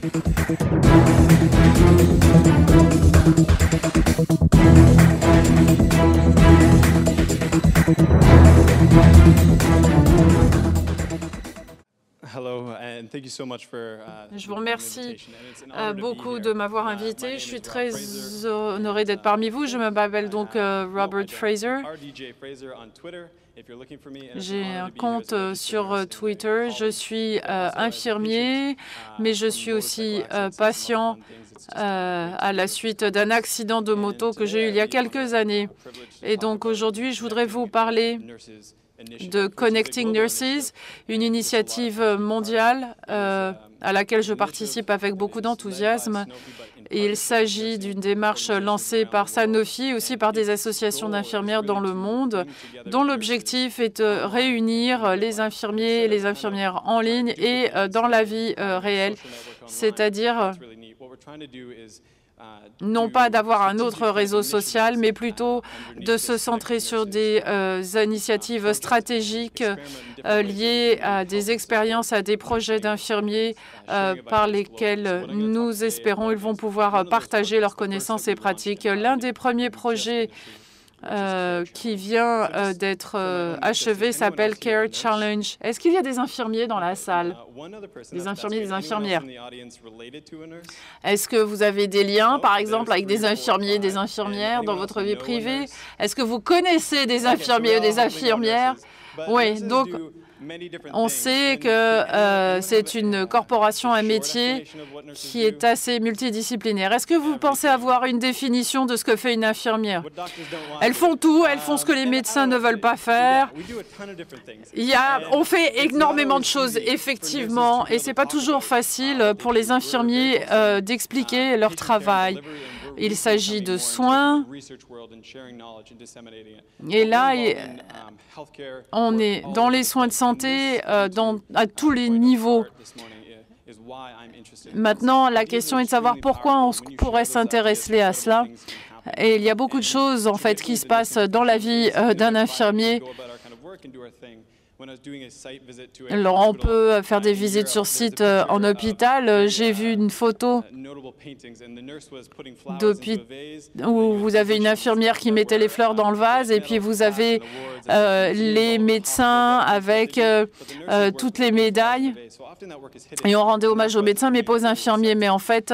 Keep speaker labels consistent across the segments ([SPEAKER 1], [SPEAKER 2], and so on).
[SPEAKER 1] Je vous remercie beaucoup de m'avoir invité. Je suis très honoré d'être parmi vous. Je m'appelle donc Robert Fraser. J'ai un compte sur Twitter. Je suis infirmier, mais je suis aussi patient à la suite d'un accident de moto que j'ai eu il y a quelques années. Et donc aujourd'hui, je voudrais vous parler de Connecting Nurses, une initiative mondiale à laquelle je participe avec beaucoup d'enthousiasme. Il s'agit d'une démarche lancée par Sanofi, aussi par des associations d'infirmières dans le monde, dont l'objectif est de réunir les infirmiers et les infirmières en ligne et dans la vie réelle, c'est-à-dire non pas d'avoir un autre réseau social, mais plutôt de se centrer sur des initiatives stratégiques liées à des expériences, à des projets d'infirmiers par lesquels nous espérons ils vont pouvoir partager leurs connaissances et pratiques. L'un des premiers projets qui vient d'être achevé s'appelle Care Challenge. Est-ce qu'il y a des infirmiers dans la salle? Des infirmiers, des infirmières? Est-ce que vous avez des liens, par exemple, avec des infirmiers, des infirmières dans votre vie privée? Est-ce que vous connaissez des infirmiers ou des infirmières? Oui, donc on sait que c'est une corporation, un métier qui est assez multidisciplinaire. Est-ce que vous pensez avoir une définition de ce que fait une infirmière? Elles font tout, elles font ce que les médecins ne veulent pas faire. On fait énormément de choses, effectivement, et ce n'est pas toujours facile pour les infirmiers d'expliquer leur travail. Il s'agit de soins. Et là, on est dans les soins de santé à tous les niveaux. Maintenant, la question est de savoir pourquoi on pourrait s'intéresser à cela. Et il y a beaucoup de choses, en fait, qui se passent dans la vie d'un infirmier. Alors, on peut faire des visites sur site en hôpital. J'ai vu une photo où vous avez une infirmière qui mettait les fleurs dans le vase et puis vous avez les médecins avec toutes les médailles. Et on rendait hommage aux médecins, mais pas aux infirmiers. Mais en fait,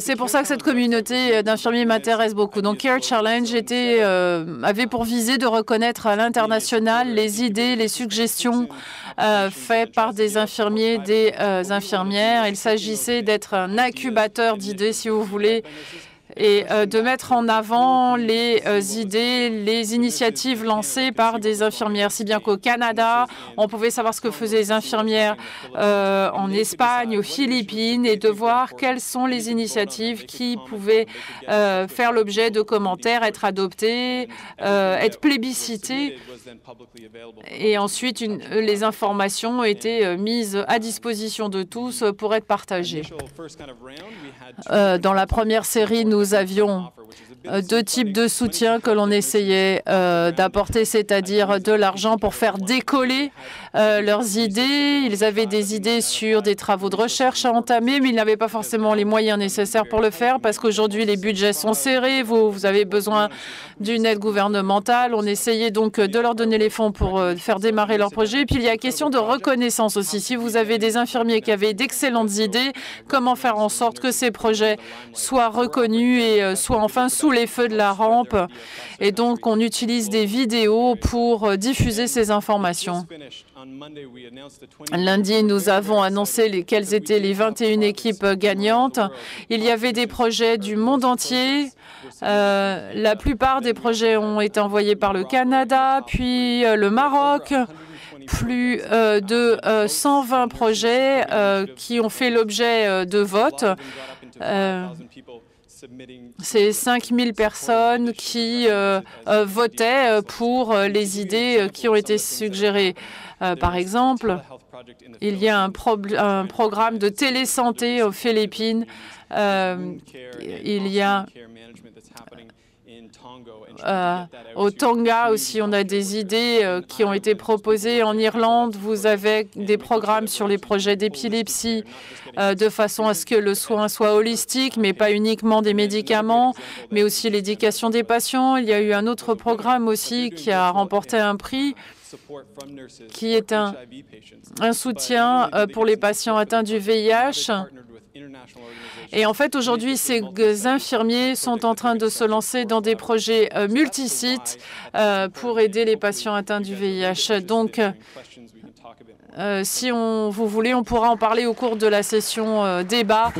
[SPEAKER 1] c'est pour ça que cette communauté d'infirmiers m'intéresse beaucoup. Donc, Care Challenge avait pour visée de reconnaître à l'international les idées, les suggestions faites par des infirmiers, des infirmières. Il s'agissait d'être un incubateur d'idées, si vous voulez, et de mettre en avant les idées, les initiatives lancées par des infirmières. Si bien qu'au Canada, on pouvait savoir ce que faisaient les infirmières en Espagne, aux Philippines, et de voir quelles sont les initiatives qui pouvaient faire l'objet de commentaires, être adoptées, être plébiscitées. Et ensuite, les informations étaient mises à disposition de tous pour être partagées. Dans la première série, nous avions deux types de soutien que l'on essayait d'apporter, c'est-à-dire de l'argent pour faire décoller leurs idées. Ils avaient des idées sur des travaux de recherche à entamer, mais ils n'avaient pas forcément les moyens nécessaires pour le faire parce qu'aujourd'hui, les budgets sont serrés. Vous avez besoin d'une aide gouvernementale. On essayait donc de leur donner les fonds pour faire démarrer leur projet. Et puis, il y a question de reconnaissance aussi. Si vous avez des infirmiers qui avaient d'excellentes idées, comment faire en sorte que ces projets soient reconnus et soient enfin sous les feux de la rampe. Et donc, on utilise des vidéos pour diffuser ces informations. Lundi, nous avons annoncé quelles étaient les 21 équipes gagnantes. Il y avait des projets du monde entier. La plupart des projets ont été envoyés par le Canada, puis le Maroc. Plus de 120 projets qui ont fait l'objet de votes. C'est 5000 personnes qui votaient pour les idées qui ont été suggérées. Par exemple, il y a un programme de télésanté aux Philippines. Il y a Au Tonga aussi, on a des idées qui ont été proposées. En Irlande, vous avez des programmes sur les projets d'épilepsie de façon à ce que le soin soit holistique, mais pas uniquement des médicaments, mais aussi l'éducation des patients. Il y a eu un autre programme aussi qui a remporté un prix, qui est un soutien pour les patients atteints du VIH. Et en fait, aujourd'hui, ces infirmiers sont en train de se lancer dans des projets multisites pour aider les patients atteints du VIH. Donc, si vous voulez, on pourra en parler au cours de la session débat.